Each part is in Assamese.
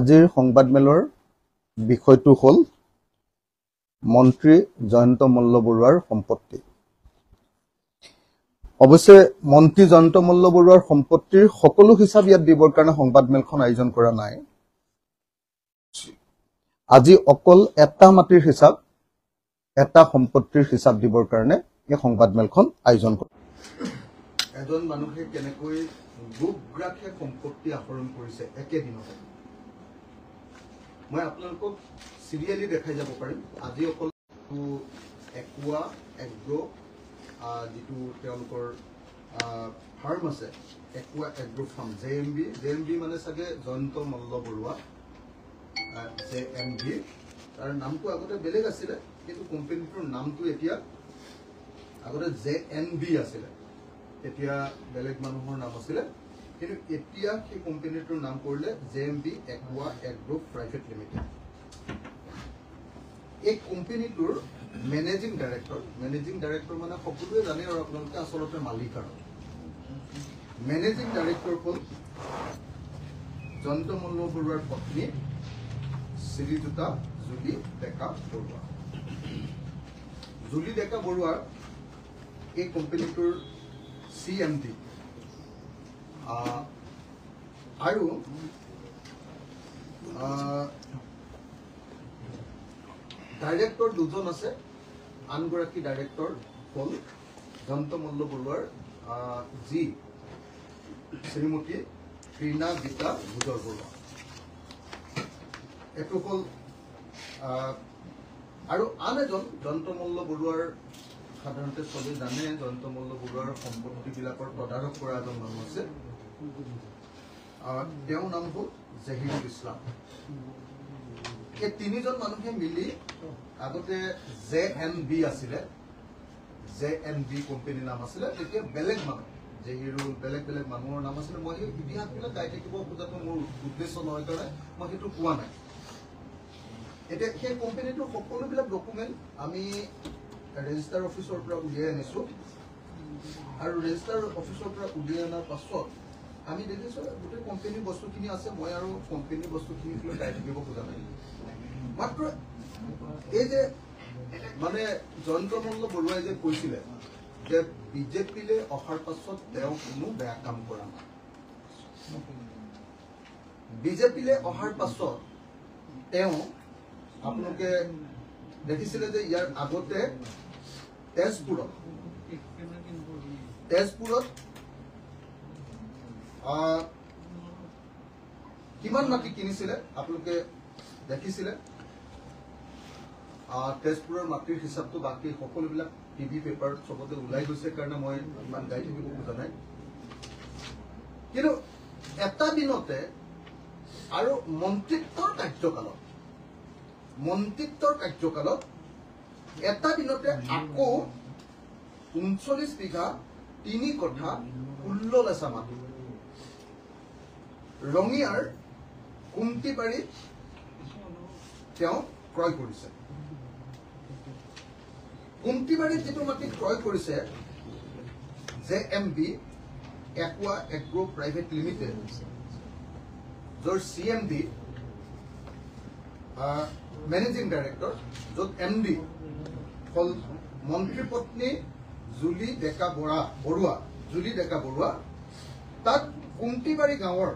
আজিৰ সংবাদমেলৰ বিষয়টো হ'ল মন্ত্ৰী জয়ন্ত মল্ল বৰুৱাৰ সম্পত্তি। অৱশ্যে মন্ত্ৰী জয়ন্ত মল্ল বৰুৱাৰ সম্পত্তিৰ সকলো হিচাপ ইয়াত দিবৰ কাৰণে সংবাদমেলখন আয়োজন কৰা নাই। আজি অকল এটা মাটিৰ হিচাপ, এটা সম্পত্তিৰ হিচাপ দিবৰ কাৰণে এই সংবাদমেলখন আয়োজন কৰা। এজন মানুহে কেনেকৈ গোগ্ৰাখে সম্পত্তি আহৰণ কৰিছে একেদিনতে মই আপোনালোকক সিৰিয়ালি দেখাই যাব পাৰিম। আজি অকল একুৱা এগ্ৰো যিটো তেওঁলোকৰ ফাৰ্ম আছে, একুৱা এগ্ৰো ফাৰ্ম জেএমবি মানে চাগে জয়ন্ত মল্ল বৰুৱা জেএমবি, তাৰ নামটো আগতে বেলেগ আছিলে, কিন্তু কোম্পানীটোৰ নামটো এতিয়া আগতে জেএনবি আছিলে, এতিয়া বেলেগ মানুহৰ নাম আছিলে, কিন্তু এতিয়া সেই কোম্পানীটোৰ নাম কৰিলে জেএমবি একুৱা এগ্ৰো প্ৰাইভেট লিমিটেড। এই কোম্পানীটোৰ মেনেজিং ডাইৰেক্টৰ মানে সকলোৱে জানে আৰু আপোনালোকে আচলতে মালিক আৰু মেনেজিং ডাইৰেক্টৰ হ'ল জয়ন্ত মল্ল বৰুৱাৰ পত্নী শ্ৰীযুতা জুলি ডেকা বৰুৱা। জুলি ডেকা বৰুৱা এই কোম্পানীটোৰ CMD আৰু ডাইৰেক্টৰ দুজন আছে। আনগৰাকী ডাইৰেক্টৰ হ'ল জয়ন্ত মল্ল বৰুৱাৰ জি শ্ৰীমতী ৰীণা গীতা ভুজৰ বৰুৱা। এইটো হ'ল আৰু আন এজন জয়ন্ত মল্ল বৰুৱাৰ, সাধাৰণতে চবেই জানে জয়ন্ত মল্ল বৰুৱাৰ সম্পত্তিবিলাকৰ তদাৰক কৰা এজন মানুহ আছে, তেওঁৰ নাম হ'ল জহিৰুল ইছলাম। এই তিনিজন মানুহে মিলি আগতে জেএনবি আছিলে, জেএনবি কোম্পানীৰ নাম আছিলে, তেতিয়া বেলেগ মানুহ জহিৰুল বেলেগ বেলেগ মানুহৰ নাম আছিলে। মই সেই ইতিহাসবিলাক গাই থাকিব খোজাটো মোৰ উদ্দেশ্য নহয় কাৰণে মই সেইটো কোৱা নাই। এতিয়া সেই কোম্পানীটোৰ সকলোবিলাক ডকুমেণ্ট আমি ৰেজিষ্টাৰ অফিচৰ পৰা উলিয়াই আনিছো, আৰু ৰেজিষ্টাৰ অফিচৰ পৰা উলিয়াই অনাৰ পাছত আমি দেখিছো গোটেই কোম্পানীৰ বস্তুখিনি আছে। মই আৰু কোম্পানীৰ বস্তুখিনিক লৈ গাই থাকিব খোজা নাই, মাত্ৰ এই যে মানে জয়ন্ত মল্ল বৰুৱাই যে কৈছিলে যে বিজেপিলৈ অহাৰ পাছত তেওঁ কোনো বেয়া কাম কৰা নাই। বিজেপিলৈ অহাৰ পাছত তেওঁ আপোনালোকে দেখিছিলে যে ইয়াৰ আগতে তেজপুৰত কিমান মাটি কিনিছিলে আপোনালোকে দেখিছিলে। তেজপুৰৰ মাটিৰ হিচাপটো বাকী সকলোবিলাক টিভি পেপাৰ চবতে ওলাই গৈছে কাৰণে মই ইমান গাই থাকিব খোজা নাই। কিন্তু এটা দিনতে আৰু মন্ত্ৰিত্বৰ কাৰ্যকালত এটা দিনতে আকৌ 39 বিঘা 3 কঠা 16 লেচা মাটি ৰঙিয়াৰ কুমটিবাৰীত তেওঁ ক্ৰয় কৰিছে। কুমটিবাৰীত যিটো মাটি ক্ৰয় কৰিছে জেএমবি একুৱা এগ্ৰো প্ৰাইভেট লিমিটেড, য'ৰ CMD মেনেজিং ডাইৰেক্টৰ, য'ত MD হ'ল মন্ত্ৰী পত্নী জুলি ডেকা বৰুৱা, তাত কুমটিবাৰী গাঁৱৰ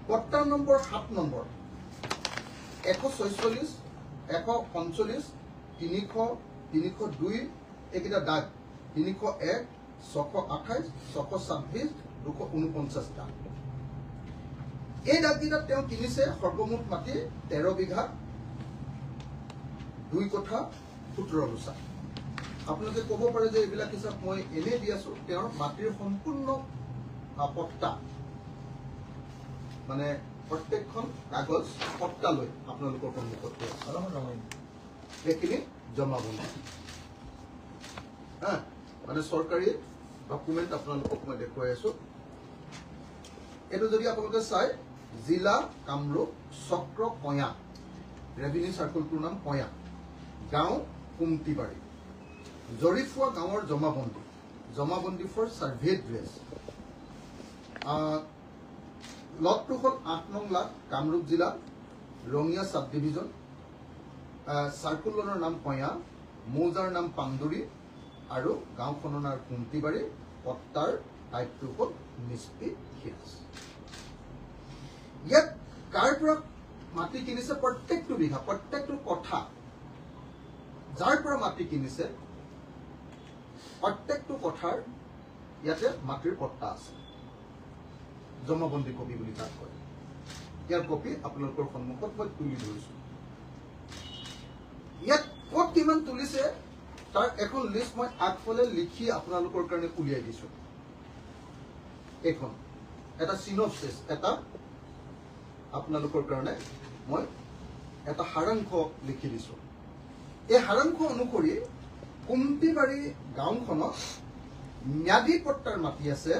পট্টা নম্বৰ 7 নম্বৰ 146, 145, 300, 302 এইকেইটা দাগ 301, 628, 626, 249 দাগ। এই দাগকেইটাত তেওঁ কিনিছে সৰ্বমুঠ মাটি 13 বিঘা 2 কঠা 17 লোচা। আপোনালোকে ক'ব পাৰে যে এইবিলাক হিচাপ মই এনেই দি আছো। তেওঁৰ মাটিৰ সম্পূৰ্ণ পট্টা মানে প্ৰত্যেকখন কাগজ পট্টা লৈ আপোনালোকৰ সন্মুখত সেইখিনি জমাবন্দী মানে চৰকাৰী ডকুমেণ্ট আপোনালোকক মই দেখুৱাই আছো। এইটো যদি আপোনালোকে চাই জিলা কামৰূপ চক্ৰ কয়া, ৰেভিনিউ চাৰ্কলটোৰ নাম কয়া, গাঁও কুমটিবাৰী, জৰিফুৱা গাঁৱৰ জমাবন্দী ফৰ চাৰ্ভে ড্ৰেছ, লটটো হ'ল 8 নং লাট কামৰূপ জিলা ৰঙিয়া সাব ডিভিজন সাৰ্কুলনৰ নাম কয়া মৌজাৰ নাম পান্দুৰী আৰু গাঁওখনৰ নাম কুন্তিবাৰী পট্টাৰ টাইপটো হ'ল নিস্পি হিলছ ইয়াত কাৰ পৰা মাটি কিনিছে প্ৰত্যেকটো বিঘা প্ৰত্যেকটো কথা যাৰ পৰা মাটি কিনিছে প্ৰত্যেকটো কথাৰ ইয়াতে মাটিৰ পট্টা আছে জমাবন্দী কপি বুলি তাক কয় ইয়াৰ কপি আপোনালোকৰ সন্মুখত মই তুলি ধৰিছো ইয়াত ক'ত কিমান তুলিছে তাৰ এখন লিষ্ট মই আগফালে লিখি আপোনালোকৰ কাৰণে উলিয়াই দিছো এখন এটা সিনপসিস এটা আপোনালোকৰ কাৰণে মই এটা সাৰাংশ লিখি দিছো এই সাৰাংশ অনুসৰি কুন্তিবাৰী গাঁওখনত ম্যাদী পট্টাৰ মাটি আছে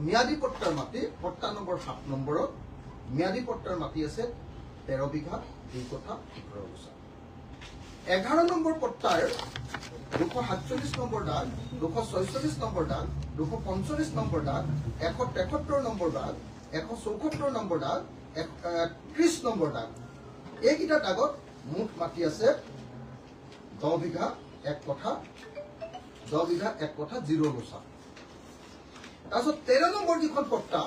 ম্যাদী পট্টাৰ মাটি পট্টা নম্বৰ 7 নম্বৰত ম্যাদী পট্টাৰ মাটি আছে 13 বিঘা 2 কঠা 17 গুছা 11 নম্বৰ পট্টাৰ 247 নম্বৰ দাগ 246 নম্বৰ দাগ 245 নম্বৰ দাগ 173 নম্বৰ দাগ 174 নম্বৰ দাগ 30 নম্বৰ দাগ এইকেইটা দাগত মুঠ মাটি আছে 10 বিঘা 1 কঠা 10 বিঘা 1 কঠা 0 গুছা তাৰপিছত 13 নম্বৰ যিখন পট্টা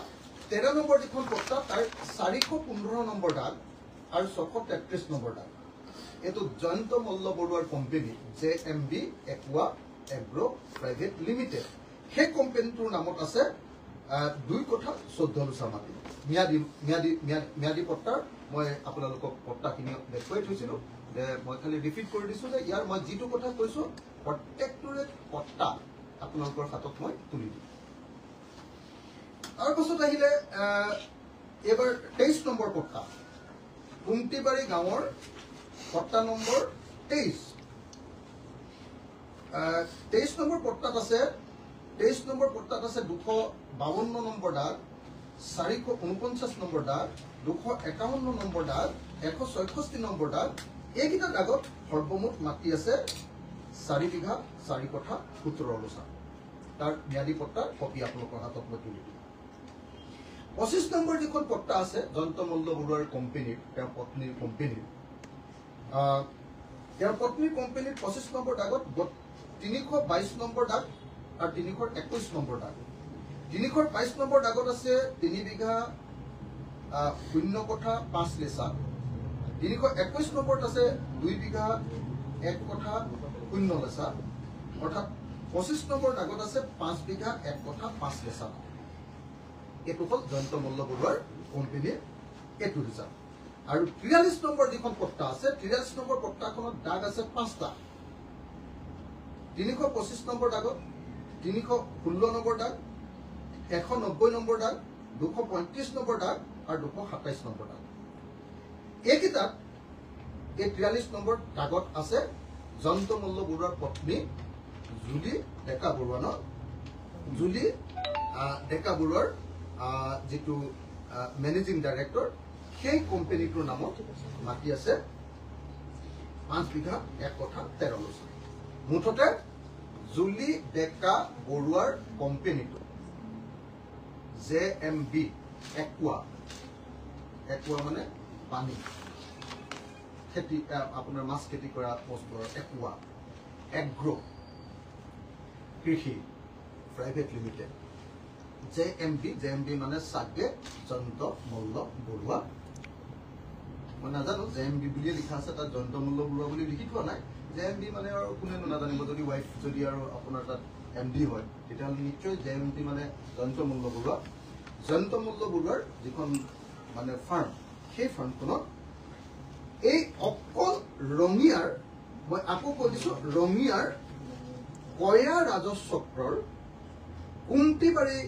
তাৰ 415 নম্বৰ দাগ আৰু 633 নম্বৰ দাগ এটো জয়ন্ত মল্ল বৰুৱাৰ company JMB Aqua agro private limited সেই কোম্পানীটোৰ নামত আছে 2 কঠা 14 গুছা মাটি ম্যাদী পট্টাৰ মই আপোনালোকক পট্টাখিনি দেখুৱাই থৈছিলো যে মই খালি ৰিপিট কৰি দিছো যে ইয়াৰ মই যিটো কথা কৈছো প্ৰত্যেকটোৰে পট্টা আপোনালোকৰ হাতত মই তুলি দিম তাৰপাছত আহিলে এবাৰ 23 নম্বৰ পট্টা কুন্তিবাৰী গাঁৱৰ পট্টা নম্বৰ 23 নম্বৰ পট্টাত আছে 252 নম্বৰ দাগ 449 নম্বৰ দাগ 251 নম্বৰ দাগ 166 নম্বৰ দাগ এইকেইটা দাগত সৰ্বমুঠ মাটি আছে 4 বিঘা 4 কঠা 17 গুছা তাৰ ম্যাদী পট্টাৰ কপি আপোনালোকৰ হাতত মই তুলি দিম 25 নম্বৰ যিখন পট্টা আছে জয়ন্ত মল্ল বৰুৱাৰ কোম্পানীৰ তেওঁৰ পত্নীৰ কোম্পানীৰ তেওঁৰ পত্নীৰ কোম্পানীৰ 25 নম্বৰ দাগত 322 নম্বৰ দাগ আৰু 321 নম্বৰ দাগ 322 নম্বৰ দাগত আছে 3 বিঘা 0 কঠা 5 লেচা 321 নম্বৰত আছে 2 বিঘা 1 কঠা 0 লেচা অৰ্থাৎ 25 নম্বৰ দাগত আছে 5 বিঘা 1 কঠা 5 লেচা এটো হ'ল জয়ন্ত মল্ল বৰুৱাৰ কোম্পানীৰ এটো হিচাপ আৰু 43 নম্বৰ যিখন পট্টা আছে 43 নম্বৰ পট্টাখনত দাগ আছে 5টা 325 নম্বৰ দাগত 316 নম্বৰ দাগ 190 নম্বৰ দাগ 235 নম্বৰ দাগ আৰু 227 নম্বৰ দাগ এইকেইটা এই 43 নম্বৰ দাগত আছে জয়ন্ত মল্ল বৰুৱাৰ পত্নী জুলি ডেকা বৰুৱাৰ যেটো মেনেজিং ডাইৰেক্টৰ সেই কোম্পানীটোৰ নামত মাটি আছে 5 বিঘা 1 কঠা 13 গুছা মুঠতে জুলি ডেকা বৰুৱাৰ কোম্পানীটো JMB একুয়া মানে পানী খেতি আপোনাৰ মাছ খেতি কৰা বস্তুৰ একুয়া এগ্ৰো কৃষি প্ৰাইভেট লিমিটেড JMB মানে সাগে জয়ন্ত মল্ল বৰুৱা মই নাজানো JMB বুলি লিখা আছে তাত জয়ন্ত মল্ল বৰুৱা বুলি লিখি থোৱা নাই JMB মানে আৰু কোনেনো নাজানিব যদি ওয়াইফ যদি আৰু আপোনাৰ তাত MD হয় তেতিয়াহ'লে নিশ্চয় JMB মানে জয়ন্ত মল্ল বৰুৱাৰ যিখন মানে ফাৰ্ম সেই ফাৰ্মখনত এই অকল ৰঙিয়াৰ মই আকৌ কৈ দিছো ৰঙিয়াৰ কয়া ৰাজচক্ৰৰ কুন্তিবাৰী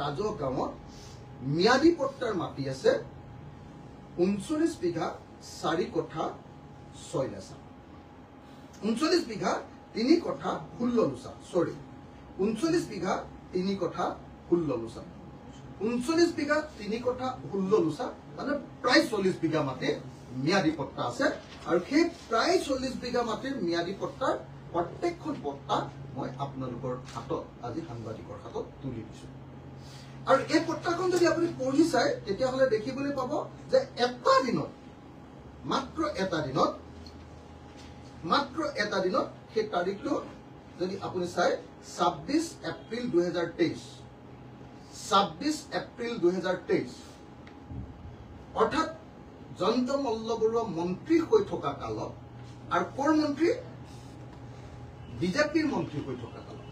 ৰাজহ গাঁৱত ম্যাদী পট্টাৰ মাটি আছে 39 বিঘা 4 কঠা 6 লেচা 39 বিঘা 3 কঠা 16 লুচা 39 বিঘা 3 কঠা 16 লুচা 39 বিঘা 3 কঠা 16 লুচা মানে প্ৰায় 40 বিঘা মাটি ম্যাদী পট্টা আছে আৰু সেই প্ৰায় 40 বিঘা মাটিৰ ম্যাদী পট্টাৰ প্ৰত্যেকখন পট্টা মই আপোনালোকৰ হাতত আজি সাংবাদিকৰ হাতত তুলি দিছো আৰু এই পত্ৰখন যদি আপুনি পঢ়ি চায় তেতিয়াহ'লে দেখিবলৈ পাব যে এটা দিনত মাত্ৰ এটা দিনত সেই তাৰিখটো যদি আপুনি চায় 26 এপ্ৰিল 2023 অৰ্থাৎ জয়ন্ত মল্লবৰুৱা মন্ত্ৰী হৈ থকা কালত আৰু কৰ মন্ত্ৰী বিজেপিৰ মন্ত্ৰী হৈ থকা কালত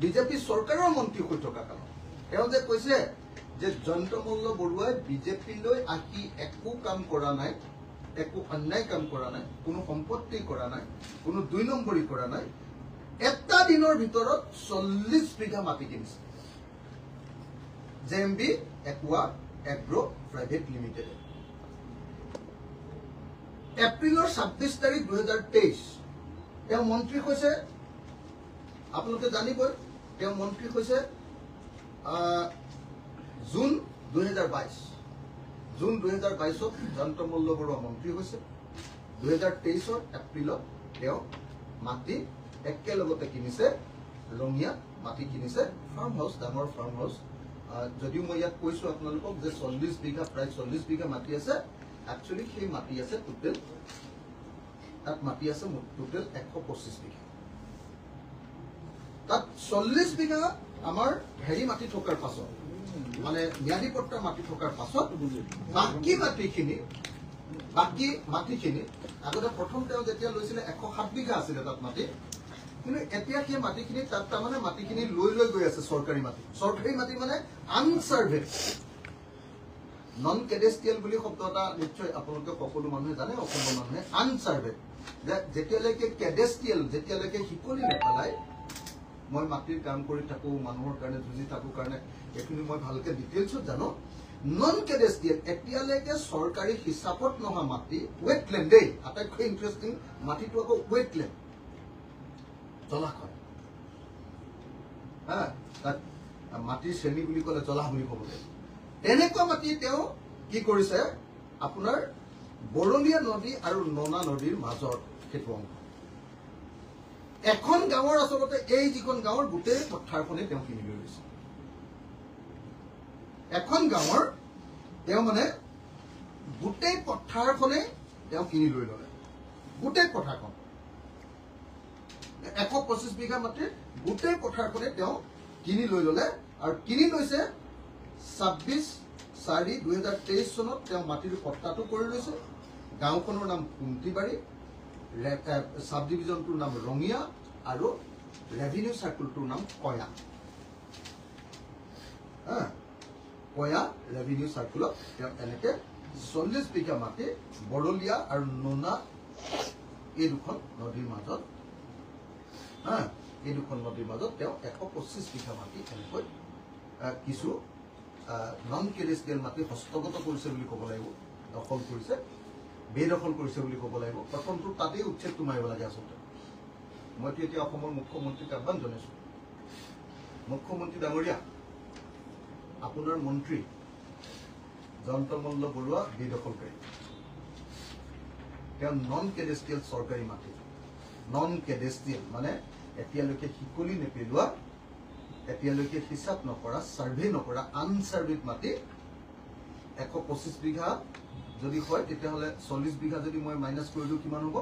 বিজেপি চৰকাৰৰ মন্ত্ৰী হৈ থকা কালত তেওঁ যে কৈছে যে জয়ন্ত মল্লবৰুৱাই বিজেপিলৈ আহি একো কাম কৰা নাই একো অন্যায় কাম কৰা নাই কোনো সম্পত্তি কৰা নাই কোনো 2 নম্বৰী কৰা নাই এটা দিনৰ ভিতৰত 40 বিঘা মাটি কিনিছে জেএমবি একুৱা এগ্ৰো প্ৰাইভেট লিমিটেড এপ্ৰিলৰ 26 তাৰিখ 2023 তেওঁ মন্ত্ৰী হৈছে আপোনালোকে জানিবই তেওঁ মন্ত্ৰী হৈছে জুন 2022 জয়ন্ত মল্লবৰুৱা মন্ত্ৰী হৈছে 2023 এপ্ৰিলত তেওঁ মাটি একেলগতে কিনিছে ৰঙিয়া মাটি কিনিছে ফাৰ্ম হাউস ডাঙৰ ফাৰ্ম হাউস যদিও মই ইয়াত কৈছো আপোনালোকক যে 40 বিঘা প্ৰায় 40 বিঘা মাটি আছে একচুয়ালি সেই মাটি আছে টোটেল তাত মাটি আছে টোটেল 125 বিঘা তাত 40 বিঘা আমাৰ হেৰি মাটি থকাৰ পাছত মানে ম্যাদী পট্টা মাটি থকাৰ পাছত বাকি মাটিখিনি আগতে প্ৰথম তেওঁ যেতিয়া লৈছিলে 107 বিঘা আছিল তাত মাটি কিন্তু এতিয়া কি মাটিখিনি তাত মানে মাটিখিনি লৈ গৈ আছে সৰকাৰি মাটি মানে আনসাৰ্ভেড নন কেডেস্টিয়েল বুলি শব্দ এটা নিশ্চয় আপোনালোকে সকলো মানুহে জানে অসমৰ মানুহে আনসাৰ্ভেড যেতিয়ালৈকে কেডেস্টিয়েল যেতিয়ালৈকে হিকলি নেপালাই মই মাটিৰ কাম কৰি থাকো মানুহৰ কাৰণে যুজি থাকো কাৰণে এখিনি মই ভালকে ডিটেইলছত জানো নন কেডেস্টিয়েল এতিয়ালৈকে সৰকাৰি হিচাপত নহয় মাটি ওয়েটল্যান্ড দেই আটাইতকৈ ইন্টাৰেষ্টিং মাটিটো আকৌ ওয়েটল্যান্ড জলাশয় তাত মাটিৰ শ্ৰেণী বুলি ক'লে জলাহ বুলি ক'ব লাগে এনেকুৱা মাটি তেওঁ কি কৰিছে আপোনাৰ বৰলীয়া নদী আৰু ননা নদীৰ মাজৰ সেইটো অংশ এখন গাঁৱৰ আচলতে এই যিখন গাঁৱৰ গোটেই পথাৰখনে তেওঁ কিনি লৈ গৈছে এখন গাঁৱৰ তেওঁ মানে গোটেই পথাৰখনে তেওঁ কিনি লৈ ললে গোটেই পথাৰখন 125 বিঘা মাটিৰ গোটেই পথাৰখনে তেওঁ কিনি লৈ ললে আৰু কিনি লৈছে 26/4/2023 চনত তেওঁ মাটিৰ পট্টাটো কৰি লৈছে গাঁওখনৰ নাম কুন্তিবাৰী সাব ডিভিজনটোৰ নাম ৰঙিয়া আৰু ৰেভিনিউ সাৰ্কুলটোৰ নাম কয়া ৰেভিনিউ সাৰ্কুলত তেওঁ এনেকে 40 বিঘা মাটি বৰলীয়া আৰু নোনা এই দুখন নদীৰ মাজত তেওঁ 125 বিঘা মাটি এনেকৈ কিছু নন কেডেস্টিয়েল মাটি হস্তগত কৰিছে বুলি ক'ব লাগিব দখল কৰিছে বেদখল কৰিছে বুলি ক'ব লাগিব প্ৰথমটো তাতেই উচ্ছেদ মাৰিব লাগে আচলতে মইতো এতিয়া অসমৰ মুখ্যমন্ত্ৰীক আহ্বান জনাইছো মুখ্যমন্ত্ৰী ডাঙৰীয়া আপোনাৰ মন্ত্ৰী জয়ন্ত মল্লবৰুৱা বেদখলকাৰী তেওঁ নন কেডেস্টিয়েল সৰকাৰি মাটি নন কেডেস্টিয়েল মানে এতিয়ালৈকে হিকলি নেপেলোৱা এতিয়ালৈকে হিচাপ নকৰা সাৰ্ভে নকৰা আনসাৰ্ভেড মাটি 125 বিঘা যদি হয় তেতিয়াহ'লে 40 বিঘা যদি মই মাইনাস কৰি দিও কিমান হ'ব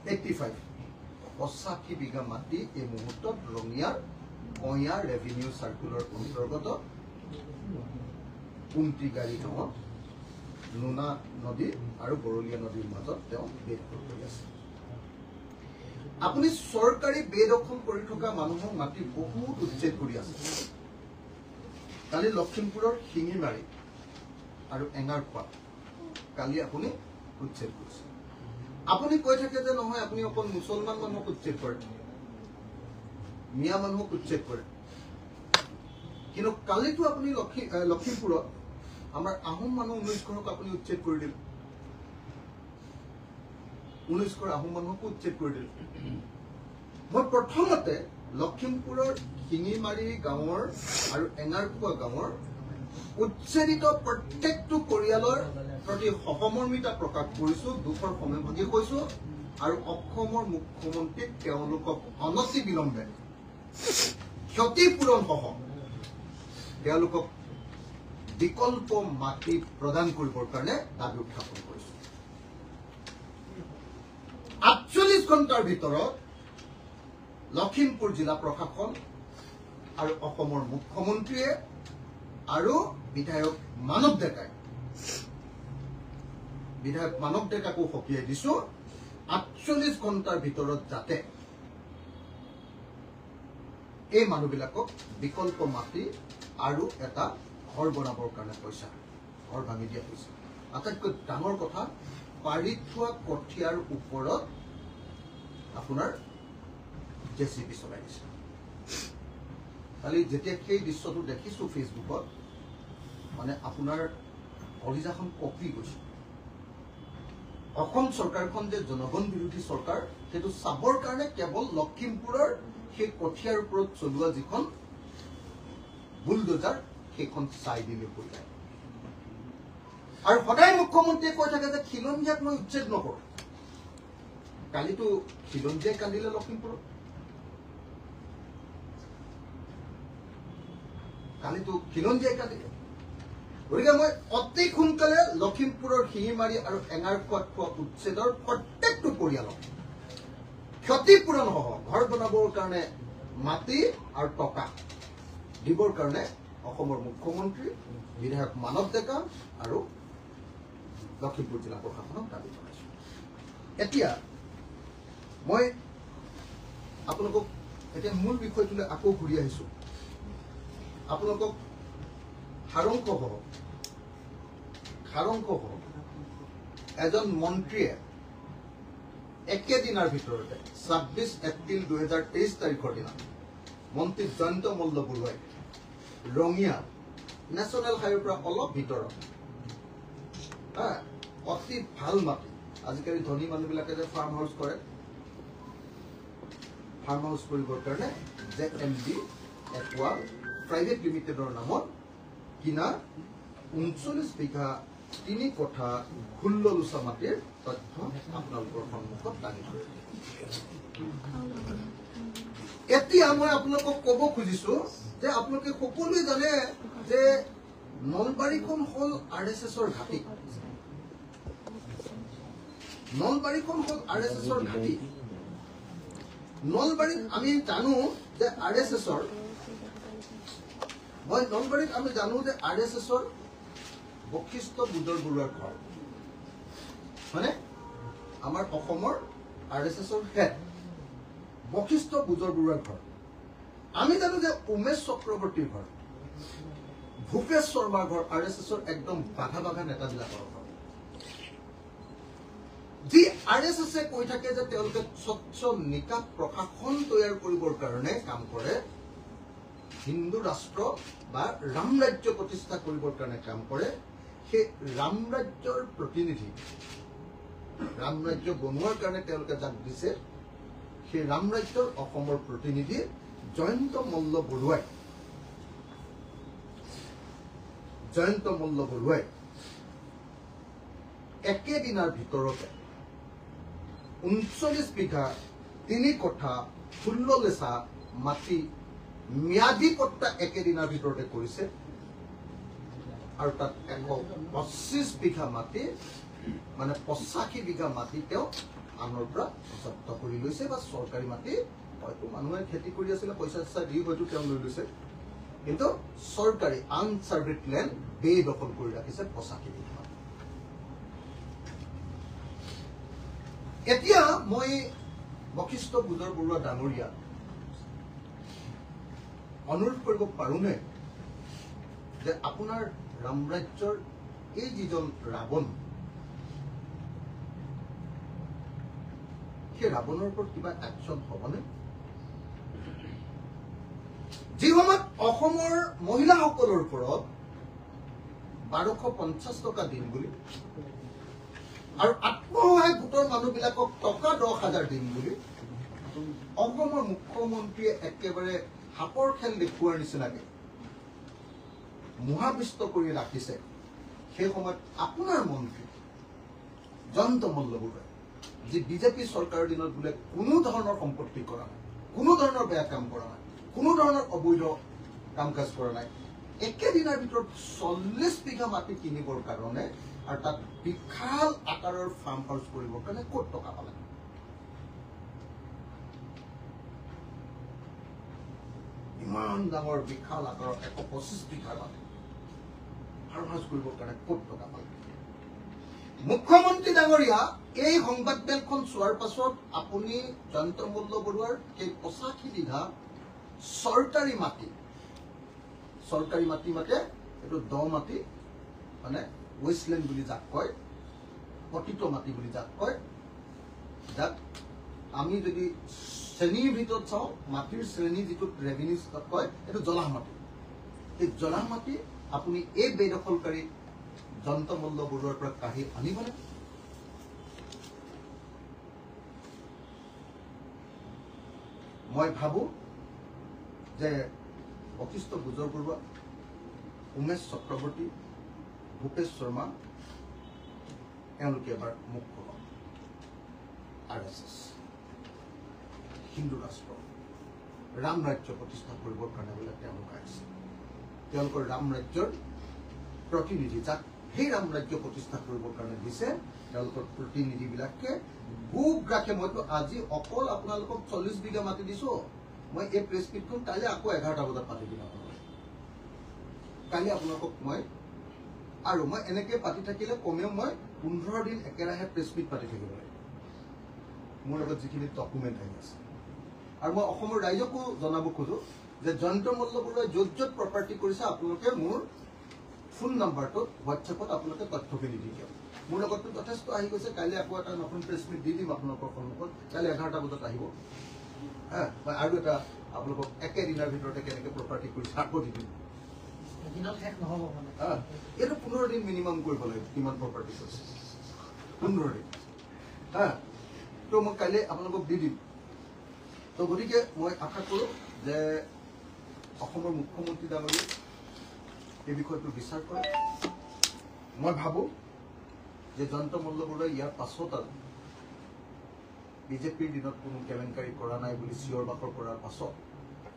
85 বিঘা মাটি এই মুহূৰ্তত ৰঙিয়াৰ কয়া ৰেভিনিউ সাৰ্কুলৰ অন্তৰ্গত কুন্তিগাৰী গাঁৱত নোনা নদী আৰু বৰলীয়া নদীৰ মাজত তেওঁ বেদখল কৰি আছে আপুনি সৰকাৰি বেদখল কৰি থকা মানুহৰ মাটি বহুত উচ্ছেদ কৰি আছে কালি লখিমপুৰৰ শিঙিমাৰী আৰু এঙাৰখোৱা কালি আপুনি উচ্ছেদ কৰিছে আপুনি কৈ থাকে যে নহয় আপুনি অকল মুছলমান মানুহক উচ্ছেদ কৰে মিয়া মানুহক উচ্ছেদ কৰে কিন্তু কালিতো আপুনি লখিমপুৰত আমাৰ আহোম মানুহ 19 ঘৰক আপুনি উচ্ছেদ কৰি দিলে 19 ঘৰ আহোম মানুহক উচ্ছেদ কৰি দিলে মই প্ৰথমতে লখিমপুৰৰ শিঙিমাৰী গাঁৱৰ আৰু এঙাৰখোৱা গাঁৱৰ উচ্ছেদিত প্ৰত্যেকটো পৰিয়ালৰ প্ৰতি সহমৰ্মিতা প্ৰকাশ কৰিছো দুখৰ সমভাগী কৈছো আৰু অসমৰ মুখ্যমন্ত্ৰীক তেওঁলোকক অনতি বিলম্বে ক্ষতিপূৰণ সহ তেওঁলোকক বিকল্প মাটি প্ৰদান কৰিবৰ কাৰণে দাবী উত্থাপন কৰিছে। ৪৮ ঘণ্টাৰ ভিতৰত লখিমপুৰ জিলা প্ৰশাসন আৰু অসমৰ মুখ্যমন্ত্ৰীয়ে আৰু বিধায়ক মানৱ ডেকাকো সকীয়াই দিছো ৪৮ ঘণ্টাৰ ভিতৰত যাতে এই মানুহবিলাকক বিকল্প মাটি আৰু এটা ঘৰ বনাবৰ কাৰণে পইচা ঘৰ ভাঙি দিয়া হৈছে। আটাইতকৈ ডাঙৰ কথা পাৰি থোৱা কঠীয়াৰ ওপৰত আপোনাৰ জেচিবি চলাই দিছে। কালি যেতিয়া সেই দৃশ্যটো দেখিছো ফেচবুকত মানে আপোনাৰ কলিজাখন কঁপি গৈছে। অসম চৰকাৰখন যে জনগণ বিৰোধী চৰকাৰ সেইটো চাবৰ কাৰণে কেৱল লখিমপুৰৰ সেই কঠীয়াৰ ওপৰত চলোৱা যিখন বুলডোজাৰ সেইখন চাই দিলে হৈ যায়। আৰু সদায় মুখ্যমন্ত্ৰীয়ে কৈ থাকে যে খিলঞ্জীয়াক মই উচ্ছেদ নকৰোঁ। কালিতো খিলঞ্জীয়াই কান্দিলে লখিমপুৰত, কালিতো খিলঞ্জীয়াই কান্দিলে। গতিকে মই অতি সোনকালে লখিমপুৰৰ শিঙিমাৰী আৰু এঙাৰখোৱাত হোৱা উচ্ছেদৰ প্ৰত্যেকটো পৰিয়ালক ক্ষতিপূৰণ সহ ঘৰ বনাবৰ কাৰণে মাটি আৰু টকা দিবৰ কাৰণে অসমৰ মুখ্যমন্ত্ৰী বিধায়ক মানৱ ডেকা আৰু লখিমপুৰ জিলা প্ৰশাসনক দাবী জনাইছো। এতিয়া মই আপোনালোকক এতিয়া মূল বিষয়টোলৈ আকৌ ঘূৰি আহিছো। আপোনালোকক সাৰাংশ এজন মন্ত্ৰীয়ে একেদিনাৰ ভিতৰতে ২৬ এপ্ৰিল ২০২৩ তাৰিখৰ দিনা মন্ত্ৰী জয়ন্ত মল্ল বৰুৱাই ৰঙিয়া নেশ্যনেল হাইৱেৰ পৰা অলপ ভিতৰত অতি ভাল মাটি, আজিকালি ধনী মানুহবিলাকে যে ফাৰ্ম হাউচ কৰে, ফাৰ্ম হাউচ কৰিবৰ কাৰণে JMB একোৱা প্ৰাইভেট লিমিটেডৰ নামত কিনা ৩৯ বিঘা ৩ কঠা ১৬ লোচা মাটিৰ তথ্য আপোনালোকৰ সন্মুখত দাঙি ধৰিছো। এতিয়া মই আপোনালোকক ক'ব খুজিছো যে আপোনালোকে সকলোৱে জানে যে নলবাৰীখন হ'ল RSSৰ ঘাটি। নলবাৰীখন হ'ল RSSৰ ঘাটি। নলবাৰীত আমি জানো যে RSSৰ বশিষ্ঠ বুজৰ বৰুৱাৰ ঘৰ, হয়নে? আমাৰ অসমৰ RSSৰ হেড বশিষ্ঠ বুজৰ বৰুৱাৰ ঘৰ। আমি জানো যে উমেশ চক্ৰৱৰ্তীৰ ঘৰ, ভূপেশ শৰ্মাৰ ঘৰ RSSৰ একদম বাঘা বাঘা নেতাবিলাকৰ ঘৰ। যি RSSে কৈ থাকে যে তেওঁলোকে স্বচ্ছ নিকাহ প্ৰশাসন তৈয়াৰ কৰিবৰ কাৰণে কাম কৰে, হিন্দু ৰাষ্ট্ৰ বা ৰাম ৰাজ্য প্ৰতিষ্ঠা কৰিবৰ কাৰণে কাম কৰে, সেই ৰাম ৰাজ্যৰ প্ৰতিনিধি, ৰাম ৰাজ্য বনোৱাৰ কাৰণে তেওঁলোকে যাক দিছে, সেই ৰাম ৰাজ্যৰ অসমৰ প্ৰতিনিধি জয়ন্ত মল্ল বৰুৱাই একেদিনাৰ ভিতৰতে ৩৯ বিঘা ৩ কঠা ১৬ লেচা মাটি ম্যাদী পট্টা একেদিনাৰ ভিতৰতে কৰিছে। আৰু তাত ১২৫ বিঘা মাটি মানে ৮৫ বিঘা মাটি তেওঁ আনৰ পৰা জব্দ কৰি লৈছে, বা চৰকাৰী মাটি হয়তো মানুহে খেতি কৰি আছিলে, পইচা চইচা দি হয়তো তেওঁ লৈ লৈছে, কিন্তু চৰকাৰী আনচাৰ্ভেড লেণ্ড বেদখল কৰি ৰাখিছে ৮৫ বিঘা মাটি। এতিয়া মই বশিষ্ঠ বুজৰ বৰুৱা ডাঙৰীয়া অনুৰোধ কৰিব পাৰোনে যে আপোনাৰ ৰাম ৰাজ্যৰ এই যিজন ৰাৱণ, সেই ৰাৱণৰ ওপৰত কিবা একশ্যন হ'বনে? যি সময়ত অসমৰ মহিলাসকলৰ ওপৰত ১২৫০ টকা দিম বুলি আৰু আত্মসহায়ক গোটৰ মানুহবিলাকক টকা ১০,০০০ দিম বুলি অসমৰ মুখ্যমন্ত্ৰীয়ে একেবাৰে সাপৰ খেল দেখুওৱাৰ নিচিনাকে মহাবিষ্ট কৰি ৰাখিছে। সেই সময়ত আপোনাৰ মন্ত্ৰী জয়ন্ত মল্ল বৰুৱাই, যি বিজেপি চৰকাৰৰ দিনত বোলে কোনো ধৰণৰ সম্পত্তি কৰা নাই, কোনো ধৰণৰ বেয়া কাম কৰা নাই, কোনো ধৰণৰ অবৈধ কাম কাজ কৰা নাই, একেদিনৰ ভিতৰত 40 বিঘা মাটি কিনিবৰ কাৰণে আৰু তাত বিশাল আকাৰৰ ফাৰ্ম হাউচ কৰিবৰ কাৰণে ক'ত টকা পালে? ইমান ডাঙৰ বিশাল আকাৰৰ 125 বিঘাৰ মাটি ফাৰ্ম হাউচ কৰিবৰ কাৰণে ক'ত টকা পালে? মুখ্যমন্ত্ৰী ডাঙৰীয়া, এই সংবাদ মেলখন চোৱাৰ পাছত আপুনি জয়ন্ত মল্ল বৰুৱাৰ এই 85 বিঘা চৰকাৰী মাটি মাতে, এইটো দ মাটি, মানে ৱেষ্টলেণ্ড বুলি যাক কয়, পতিত মাটি বুলি যাক কয়, যাক আমি যদি শ্ৰেণীৰ ভিতৰত চাওঁ, মাটিৰ শ্ৰেণী যিটো ৰেভিনিউ কয়, এইটো জলাহ মাটি। এই জলাহ মাটি আপুনি এই বেদখলকাৰী জয়ন্ত মল্ল বৰুৱাৰ পৰা কাঢ়ি আনিবনে? মই ভাবো যে বশিষ্ঠ গুজৰ বৰুৱা, উমেশ চক্ৰৱৰ্তী, ভূপেশ শৰ্মা এওঁলোকে এবাৰ মুখ খোলক। RSS হিন্দু ৰাষ্ট্ৰ ৰাম ৰাজ্য প্ৰতিষ্ঠা কৰিবৰ কাৰণে বোলে তেওঁলোক আহিছে। তেওঁলোকৰ ৰাম ৰাজ্যৰ প্ৰতিনিধি, যাক সেই ৰাম ৰাজ্য প্ৰতিষ্ঠা কৰিবৰ কাৰণে দিছে, তেওঁলোকৰ প্ৰতিনিধিবিলাকে বুক ৰাখে। মইতো আজি অকল আপোনালোকক 40 বিঘা মাটি দিছো। মই এই প্ৰেছ মিটখন কালি আকৌ 11টা বজাত পাতি দিম আপোনালোকক। কালি আপোনালোকক মই এনেকে পাতি থাকিলে কমেও মই 15 দিন একেৰাহে প্ৰেছ মিট পাতি থাকিব লাগিব। মোৰ লগত যিখিনি ডকুমেণ্ট আহি আছে, আৰু মই অসমৰ ৰাইজকো জনাব খোজো যে জয়ন্ত মল্ল বৰুৱাই য'ত য'ত প্ৰপাৰ্টি কৰিছে, আপোনালোকে মোৰ ফোন নাম্বাৰটোত হোৱাটছএপত আপোনালোকে তথ্যখিনি দি দিয়ক। মোৰ লগততো যথেষ্ট আহি গৈছে। কাইলৈ আকৌ এটা নতুন প্ৰেছ মিট দি দিম আপোনালোকৰ সন্মুখত। কাইলৈ 11টা বজাত আহিব। মই আৰু এটা আপোনালোকক একেদিনৰ ভিতৰতে কেনেকৈ প্ৰপাৰ্টি কৰিছে আকৌ দি দিম। এইটো 15 দিন মিনিমাম কৰিব লাগিব। কিমান প্ৰপাৰ্টি কৰিছে 15 দিন। তো মই কাইলৈ আপোনালোকক দি দিম। তো গতিকে মই আশা কৰোঁ যে অসমৰ মুখ্যমন্ত্ৰী ডাঙৰীয়াই এই বিষয়টো বিচাৰ কৰে। মই ভাবোঁ যে জয়ন্ত মল্ল বৰুৱাই ইয়াৰ পাছত আৰু বিজেপিৰ দিনত কোনো কেলেংকাৰী কৰা নাই বুলি চিঞৰ বাখৰ কৰাৰ পাছত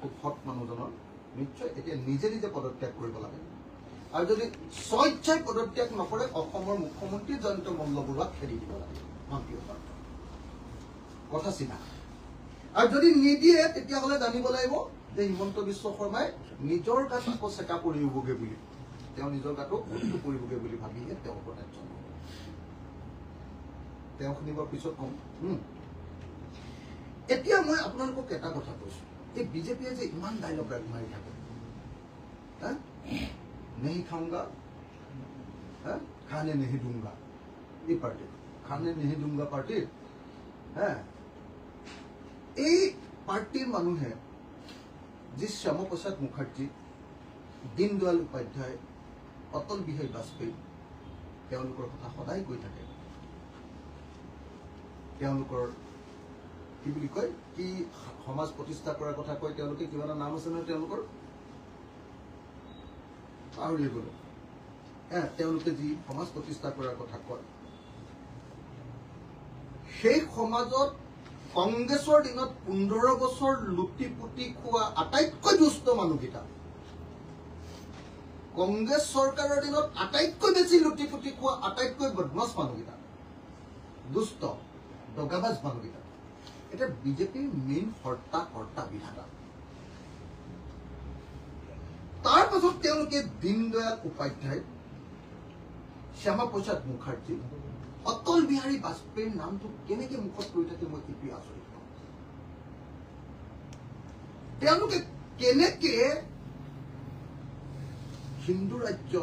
খুব সৎ মানুহজনৰ নিশ্চয় এতিয়া নিজে নিজে পদত্যাগ কৰিব লাগে। আৰু যদি স্বইচ্ছাই পদত্যাগ নকৰে, অসমৰ মুখ্যমন্ত্ৰী জয়ন্ত মল্ল বৰুৱাক খেদি দিব লাগে। কথা চিনা। আৰু যদি নিদিয়ে, তেতিয়াহ'লে জানিব লাগিব যে হিমন্ত বিশ্ব শৰ্মাই নিজৰ গাত আকৌ চেকা পৰিবগে বুলি, তেওঁ নিজৰ গাটো উল্টো পৰিবগে বুলি ভাবিহে তেওঁ প্ৰত্যাখ্যান জনাব। তেওঁ শুনিবৰ পিছত কম। এতিয়া মই আপোনালোকক এটা কথা কৈছো, এই বিজেপিয়ে যে ইমান ডাইলগ মাৰি থাকে, নেহি খাওঁগা খানে নেহি দুংগা, এই পাৰ্টিৰ খানে নেহি দুংগা পাৰ্টিৰ এই পাৰ্টিৰ মানুহে যি শ্যামাপ্ৰসাদ মুখাৰ্জী, দীনদয়াল উপাধ্যায়, অটল বিহাৰী বাজপেয়ী, তেওঁলোকৰ কথা সদায় কৈ থাকে। তেওঁলোকৰ কি বুলি কয়, কি সমাজ প্ৰতিষ্ঠা কৰাৰ কথা কয় তেওঁলোকে, কিবা এটা নাম আছে নহয় তেওঁলোকৰ, পাহৰি গ'লো। তেওঁলোকে যি সমাজ প্ৰতিষ্ঠা কৰাৰ কথা কয়, সেই সমাজত কংগ্ৰেছৰ দিনত 15 বছৰ লুটি পুটি খোৱা আটাইতকৈ দুষ্ট মানুহকেইটা, কংগ্ৰেছ চৰকাৰৰ দিনত আটাইতকৈ বেছি লুটি পুটি খোৱা আটাইতকৈ বদমাছ মানুহকেইটা, দুষ্ট দগাবাজ মানুহকেইটা, এতিয়া বিজেপিৰ মেইন কৰ্তা বিধাতা। তাৰ পাছত তেওঁলোকে দীনদয়াল উপাধ্যায়, শ্যামাপ্ৰসাদ মুখাৰ্জী, অটল বিহাৰী বাজপেয়ীৰ নামটো কেনেকে মুখত লৈ থাকে মই কিন্তু আচৰিত পাওঁ। তেওঁলোকে কেনেকে হিন্দু ৰাজ্য,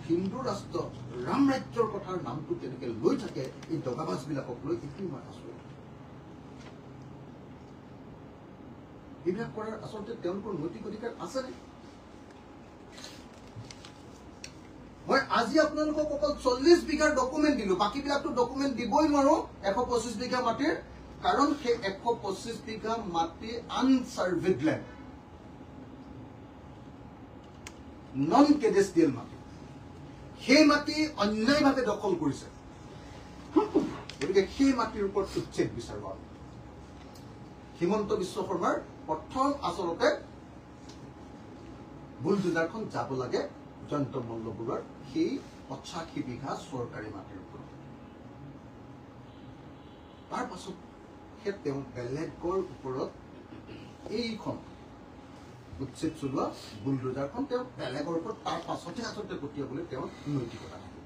হিন্দু ৰাষ্ট্ৰ, ৰাম ৰাজ্যৰ কথাৰ নামটো কেনেকে লৈ থাকে এই দগাবাজ বিলাকক লৈ, এইখিনি মই আচৰিত। এইবিলাক কৰাৰ আচলতে তেওঁলোকৰ নৈতিক অধিকাৰ আছেনে? মই আজি আপোনালোকক অকল 40 বিঘাৰ ডকুমেণ্ট দিলো, বাকীবিলাকতো ডকুমেণ্ট দিবই নোৱাৰো 125 বিঘা মাটিৰ, কাৰণ সেই 125 বিঘা মাটি আনচাৰ্ভেড লেণ্ড, নন কেডেষ্ট্ৰিয়েল মাটি। সেই মাটি অন্যায়ভাৱে দখল কৰিছে। গতিকে সেই মাটিৰ ওপৰত উচ্ছেদ বিচাৰোঁ। হিমন্ত বিশ্ব শৰ্মাৰ প্ৰথম আচলতে বুলডোজাৰখন যাব লাগে জয়ন্ত মল্লবৰুৱাৰ সেই 85 বিঘা চৰকাৰী মাটিৰ ওপৰত। তাৰ পাছত তেওঁ বেলেগৰ ওপৰত এইখন উচ্ছেদ চলোৱা বুলডোজাৰখন তেওঁ বেলেগৰ ওপৰত তাৰ পাছতহে আচলতে পঠিয়াবলৈ তেওঁৰ নৈতিকতা থাকে।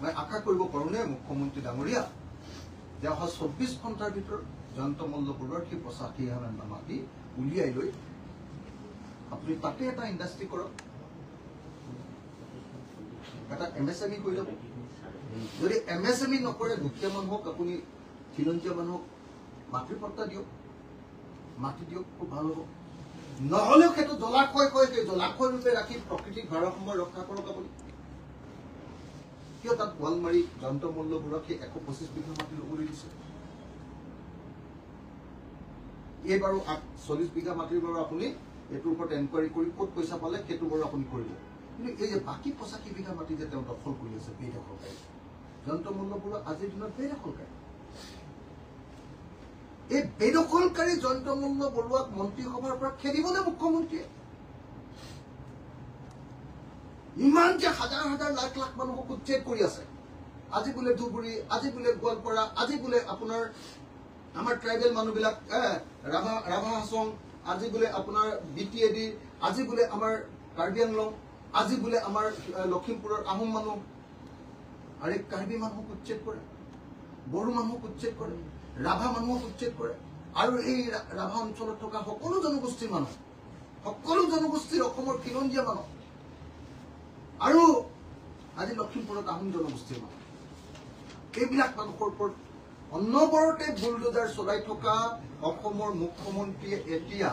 মই আশা কৰিব পাৰোঁনে মুখ্যমন্ত্ৰী ডাঙৰীয়া যে অহা 24 ঘণ্টাৰ ভিতৰত জয়ন্ত মল্লবৰুৱাৰ সেই 85,000 মাটি উলিয়াই লৈ আপুনি তাতে এটা ইণ্ডাষ্ট্ৰী কৰক, এটা MSME কৰি ল'ব। যদি MSME নকৰে দুখীয়া মানুহক আপুনি খিলঞ্জীয়া মানুহক মাটিৰ পট্টা দিয়ক, মাটি দিয়ক, খুব ভাল হ'ব। নহ'লেও সেইটো জলাশয় ৰূপে ৰাখি প্ৰকৃতিক ভাৰসাম্য ৰক্ষা কৰক আপুনি। কিয় তাত ৱাল মাৰি জয়ন্ত মল্লবৰুৱাক সেই 125 বিঘা মাটি ল'বলৈ দিছে? এই বাৰু 40 বিঘা মাটিৰ বাৰু আপুনি এইটোৰ ওপৰত এনকুৱাৰী কৰি ক'ত পইচা পালে সেইটো বাৰু আপুনি কৰিব। কিন্তু এই যে বাকী 85 বিঘা মাটি যে তেওঁ দখল কৰি আছে বেদখলকাৰী, জয়ন্ত মল্লবৰুৱা আজিৰ দিনত বেদখলকাৰী। এই বেদখলকাৰী জয়ন্ত মল্লবৰুৱাক মন্ত্ৰীসভাৰ পৰা খেদিবলৈ মুখ্যমন্ত্ৰীয়ে ইমান যে হাজাৰ হাজাৰ লাখ লাখ মানুহক উচ্ছেদ কৰি আছে। আজি বোলে ধুবুৰী, আজি বোলে গোৱালপাৰা, আজি বোলে আপোনাৰ আমাৰ ট্ৰাইবেল মানুহবিলাক ৰাভা হাছং, আজি বোলে আপোনাৰ BTAD, আজি বোলে আমাৰ কাৰ্বি আংলং, আজি বোলে আমাৰ লখিমপুৰৰ আহোম মানুহ। আৰু এই কাৰ্বি মানুহক উচ্ছেদ কৰে, বড়ো মানুহক উচ্ছেদ কৰে, ৰাভা মানুহক উচ্ছেদ কৰে। আৰু এই ৰাভা অঞ্চলত থকা সকলো জনগোষ্ঠীৰ মানুহ, সকলো জনগোষ্ঠীৰ অসমৰ খিলঞ্জীয়া মানুহ, আৰু আজি লখিমপুৰত আহোম জনগোষ্ঠীৰ মানুহ, এইবিলাক মানুহৰ ওপৰত অনবৰতে বুলডোজাৰ চলাই থকা অসমৰ মুখ্যমন্ত্ৰীয়ে এতিয়া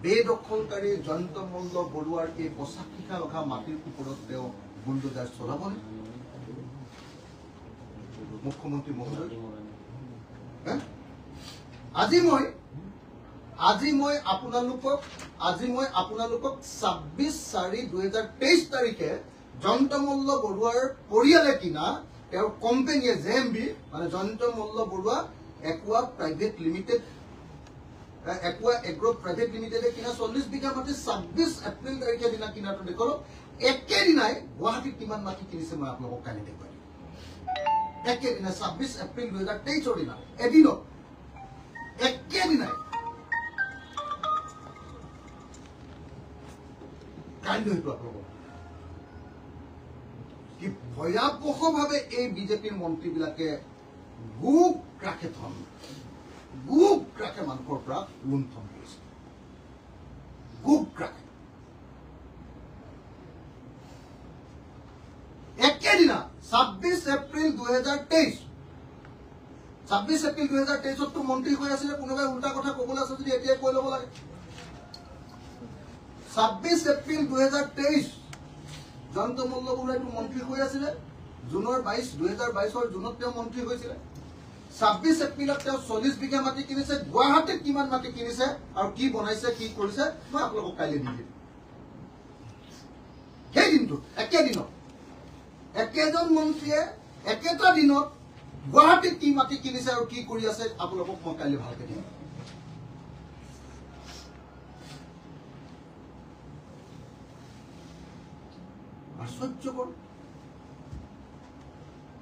বেদখলকাৰী জয়ন্ত মল্লবৰুৱাৰ এই 85,000 মাটিৰ ওপৰত তেওঁ বুলডোজাৰ চলাবনে? মুখ্যমন্ত্ৰী মহোদয়, আজি মই আপোনালোকক 26/4/2023 তাৰিখে জয়ন্ত মল্লবৰুৱাৰ পৰিয়ালে কিনা তেওঁৰ কোম্পানীয়ে JMB মানে Jayanta Mallabaruah একুৱা private limited, একুৱা agro private লিমিটেডে কিনা 40 বিঘা মাটি 26 এপ্ৰিল তাৰিখে দিনা কিনাটো দেখো। একেদিনাই গুৱাহাটীত কিমান মাটি কিনিছে মই আপোনালোকক কালি দেখুৱাই দিম। একেদিনাই 26 এপ্ৰিল 2023 দিনা এদিনত একেদিনাই কাইলৈ হয়তো আপোনালোকক কি ভয়াবহভাৱে এই বিজেপিৰ মন্ত্ৰীবিলাকে গুপ ৰাখে মানুহৰ পৰা লুণ্ঠন কৰিছে, গুপ ৰাখে। একেদিনা 26 এপ্ৰিল 2023, 26 এপ্ৰিল 2023 মন্ত্ৰী হৈ আছিলে। কোনোবাই উল্টা কথা কবলৈ আছে যদি এতিয়াই কৈ ল'ব লাগে। 26 এপ্ৰিল 2023 জয়ন্ত মল্লবৰুৱাইটো মন্ত্ৰী হৈ আছিলে। জুনৰ 2022 জুনত তেওঁ মন্ত্ৰী হৈছিলে। 26 এপ্ৰিলত তেওঁ 40 বিঘা মাটি কিনিছে। গুৱাহাটীত কিমান মাটি কিনিছে আৰু কি বনাইছে, কি কৰিছে মই আপোনালোকক কাইলৈ দি দিম। সেই দিনটোত একেদিনত একেজন মন্ত্ৰীয়ে একেটা দিনত গুৱাহাটীত কি মাটি কিনিছে আৰু কি কৰি আছে আপোনালোকক মই কাইলৈ ভালকে দিম। আশ্চৰ্যকৰ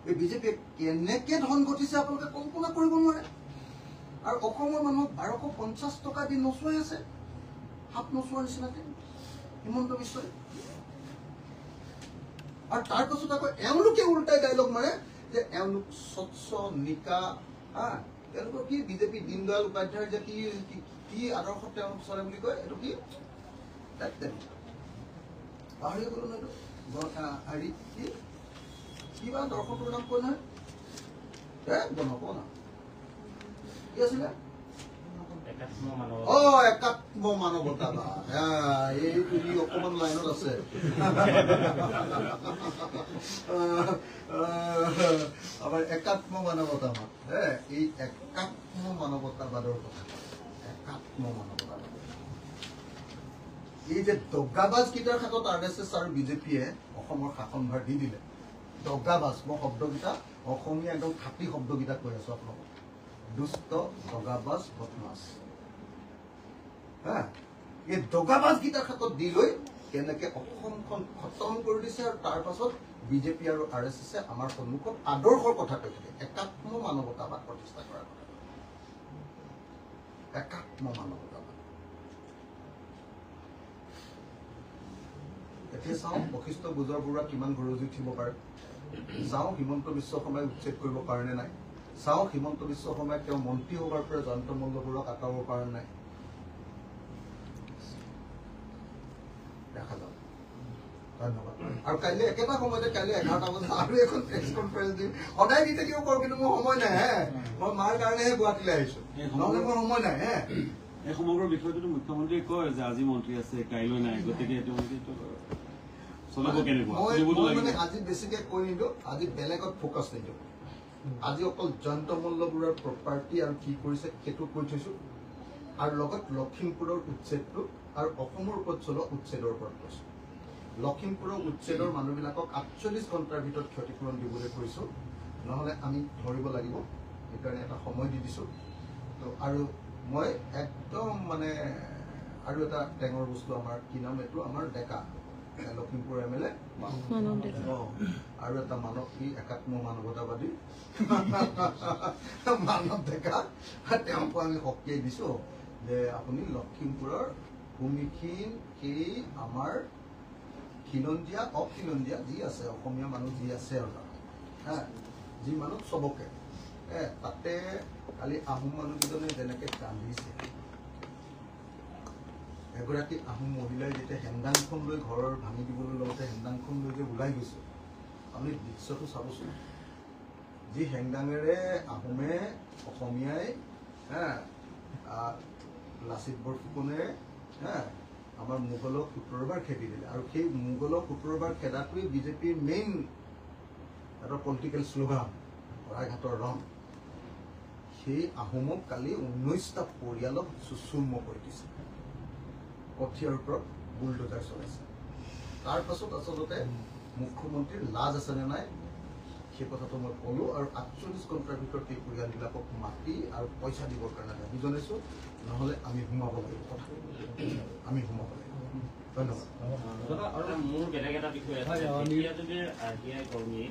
এই বিজেপিয়ে কেনেকে ধন ঘটিছে আপোনালোকে কল্পনা কৰিব নোৱাৰে। আৰু অসমৰ মানুহক 1250 টকা দি নচুৱাই আছে, হাত নচোৱাৰ নিচিনাকে হিমন্ত বিশ্বই। আৰু তাৰ পাছত আকৌ এওঁলোকে উল্টাই ডাইলগ মাৰে যে এওঁলোক স্বচ্ছ নিকা। তেওঁলোকৰ কি বিজেপি দীনদয়াল উপাধ্যায়ৰ যে কি আদৰ্শ তেওঁলোক চলে বুলি কয়, এইটো কি পাহৰি গলো ন। হেৰি কিবা দৰ্শকটোৰ নাম কৈ নহয় নকওঁ না, কি আছিলে? একাত্ম মানৱতাবাদ। এইটো অকমান লাইনত আছে। আমাৰ একাত্ম মানৱতাবাদ, এই একাত্ম মানৱতাবাদৰ কথা। একাত্ম মানৱতাবাদ এই যে দগাবাজ কেইটাৰ হাতত RSS আৰু বিজেপিয়ে অসমৰ শাসনভাৰ দি দিলে। দগাবাজ, মই শব্দকেইটা অসমীয়া একদম খাটি শব্দকেইটা কৈ আছো আপোনালোকক। দুষ্ট, দগাবাজ, বদমাছ। এই দগাবাজকেইটাৰ হাতত দি লৈ কেনেকে অসমখন খতম কৰি দিছে আৰু তাৰ পাছত বিজেপি আৰু RSS আমাৰ সন্মুখত আদৰ্শৰ কথা কৈ থাকে একাত্ম মানৱতাবাদ প্ৰতিষ্ঠা কৰাৰ কথা একাত্ম মানৱতাবাদ এতিয়া চাওঁ বশিষ্ঠ গুজৰ বৰুৱা কিমান গৰজি উঠিব পাৰে চাওঁ হিমন্ত বিশ্ব শৰ্মাই উচ্ছেদ কৰিব পাৰে নে নাই চাওঁ হিমন্ত বিশ্ব শৰ্মাই তেওঁ মন্ত্ৰী হোৱাৰ পৰা জয়ন্ত মল্ল বৰুৱাক আঁতৰাব পাৰে নাই দেখা যাওক ধন্যবাদ আৰু কাইলৈ একেটা সময়তে কাইলৈ 11টা বজাত আৰু এখন প্ৰেছ কনফাৰেন্স দিম সদায় দি থাকিব পাৰোঁ কিন্তু মোৰ সময় নাই মই মাৰ কাৰণেহে গুৱাহাটীলৈ আহিছো নহ'লে মোৰ সময় নাই এই সমগ্ৰ বিষয়টোতো মুখ্যমন্ত্ৰীয়ে কয় যে আজি মন্ত্ৰী আছে কাইলৈ নাই গতিকে এইটো চলিব কেনেকুৱা মানে আজি বেছিকে কৈ নিদিওঁ আজি বেলেগত ফ'কাছ নিদিওঁ আজি অকল জয়ন্ত মল্ল বৰুৱাৰ প্ৰপাৰ্টি আৰু কি কৰিছে সেইটো কৈ থৈছো আৰু লগত লখিমপুৰৰ উচ্ছেদটো আৰু অসমৰ ওপৰত চলোৱা উচ্ছেদৰ ওপৰত কৈছো লখিমপুৰৰ উচ্ছেদৰ মানুহবিলাকক 48 ঘণ্টাৰ ভিতৰত ক্ষতিপূৰণ দিবলৈ কৈছো নহ'লে আমি ধৰিব লাগিব সেইকাৰণে এটা সময় দি দিছো তো আৰু মই একদম মানে আৰু এটা টেঙৰ বস্তু আমাৰ কি নাম এইটো আমাৰ ডেকা লখিমপুৰ MLA আৰু এটা মানৱ কি একাত্ম মানৱতাবাদী মানৱ ডেকা তেওঁকো আমি সকীয়াই দিছো যে আপুনি লখিমপুৰৰ ভূমিহীন সেই আমাৰ খিলঞ্জীয়া অখিলঞ্জীয়া যি আছে অসমীয়া মানুহ যি আছে আৰু যি মানুহ চবকে তাতে কালি আহোম মানুহকেইজনে যেনেকে কান্দিছে এগৰাকী আহোম মহিলাই যেতিয়া হেংদাংখন লৈ ঘৰৰ ভাঙি দিবলৈ লগতে হেংদাংখন লৈ যে ওলাই গৈছে আপুনি দৃশ্যটো চাবচোন যি হেংদাঙেৰে আহোমে অসমীয়াই লাচিত বৰফুকনে আমাৰ মোগলক 17 বাৰ খেদি দিলে আৰু সেই মোগলক 17 বাৰ খেদাটোৱে বিজেপিৰ মেইন এটা পলিটিকেল শ্লোগান শৰাইঘাটৰ ৰং সেই আহোমক কালি 19টা পৰিয়ালক চুচুম্ম কৰি দিছে কঠিয়াৰ ওপৰত বুলডোজাৰ চলাইছে তাৰ পাছত আচলতে মুখ্যমন্ত্ৰীৰ লাজ আছে নে নাই সেই কথাটো মই ক'লো আৰু 48 ঘণ্টাৰ ভিতৰত এই পৰিয়ালবিলাকক মাতি আৰু পইচা দিবৰ কাৰণে দাবী জনাইছো নহ'লে আমি সোমাব লাগিব কথা আমি সোমাব লাগিব ধন্যবাদ মোৰ বেলেগ এটা বিষয় আছে এতিয়া যদি RTI কৰ্মী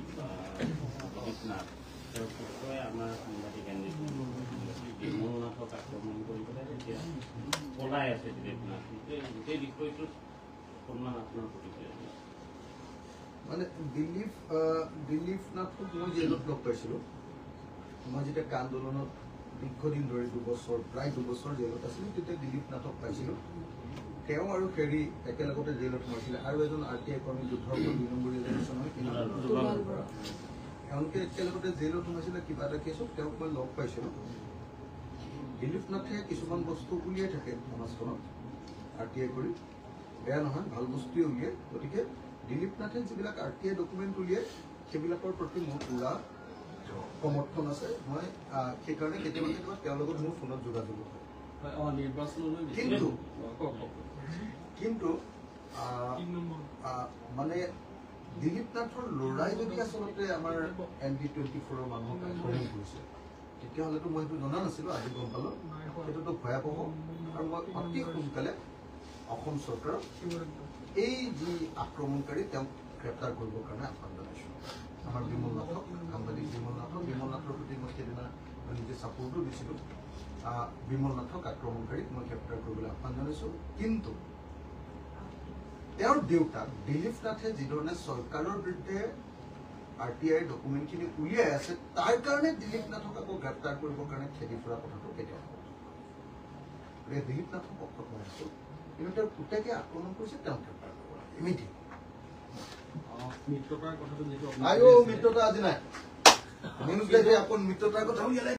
আমাৰ সাংবাদিক বিমলনাথক আক্ৰমণ কৰি পেলাই এতিয়া পলাই আছে গোটেই বিষয়টোত সন্মান আপোনাৰ প্ৰতিক্ৰিয়া মানে দিলীপ নাথক মই জেলত লগ পাইছিলোঁ মই যেতিয়া কা আন্দোলনত দীৰ্ঘদিন ধৰি প্ৰায় দুবছৰ জেলত আছিলোঁ তেতিয়া দিলীপ নাথক পাইছিলোঁ তেওঁ আৰু হেৰি একেলগতে জেলত সোমাইছিলে আৰু এজন RTI কৰ্মী যুদ্ধৰ 2 নম্বৰীয়া এজন হয় এওঁলোকে একেলগতে জেলত সোমাইছিলে কিবা এটা কেছত তেওঁক মই লগ পাইছিলোঁ দিলীপ নাথে কিছুমান বস্তু উলিয়াই থাকে সমাজখনত RTI কৰি বেয়া নহয় ভাল বস্তুৱে উলিয়াই গতিকে দিলীপ নাথে যিবিলাক RTI ডকুমেণ্ট উলিয়াই সেইবিলাকৰ প্ৰতি মোৰ পুৰা সমৰ্থন আছে মই সেইকাৰণে কেতিয়াবা কেতিয়াবা তেওঁৰ লগত মোৰ ফোনত যোগাযোগ হয় কিন্তু মানে দিলীপ নাথৰ ল'ৰাই যদি আচলতে আমাৰ MB24ৰ মানুহক আক্ৰমণ কৰিছে তেতিয়াহ'লেতো মই সেইটো জনা নাছিলোঁ আজি গম পালোঁ সেইটোতো ভয়াৱহ আৰু মই অতি সোনকালে অসম চৰকাৰক এই যি আক্ৰমণকাৰী তেওঁক গ্ৰেপ্তাৰ কৰিবৰ কাৰণে আহ্বান জনাইছোঁ আমাৰ বিমল নাথক সাংবাদিক বিমল নাথৰ প্ৰতি মই সেইদিনা নিজে চাপোৰ্টো দিছিলোঁ বিমল নাথক আক্ৰমণকাৰীক মই গ্ৰেপ্তাৰ কৰিবলৈ আহ্বান জনাইছোঁ কিন্তু তেওঁৰ দেউতাক দিলীপ নাথে যিধৰণে চৰকাৰৰ বিৰুদ্ধে RTI ডকুমেণ্টখিনি উলিয়াই আছে তাৰ কাৰণে দিলীপ নাথক আকৌ গ্ৰেপ্তাৰ কৰিবৰ কাৰণে খেদি ফুৰা কথাটো কেতিয়াও গতিকে দিলীপ নাথক পক্ষত মই আছোঁ কিন্তু তেওঁৰ পুতেকে আক্ৰমণ কৰিছে তেওঁক গ্ৰেপ্তাৰ কৰিব লাগে ইমিডিয়েট মিত্ৰতাৰ কথাটো যিটো মিত্ৰতা আজি নাই নিউজ লাইভে আপোন মিত্ৰতাৰ কথা উলিয়ালে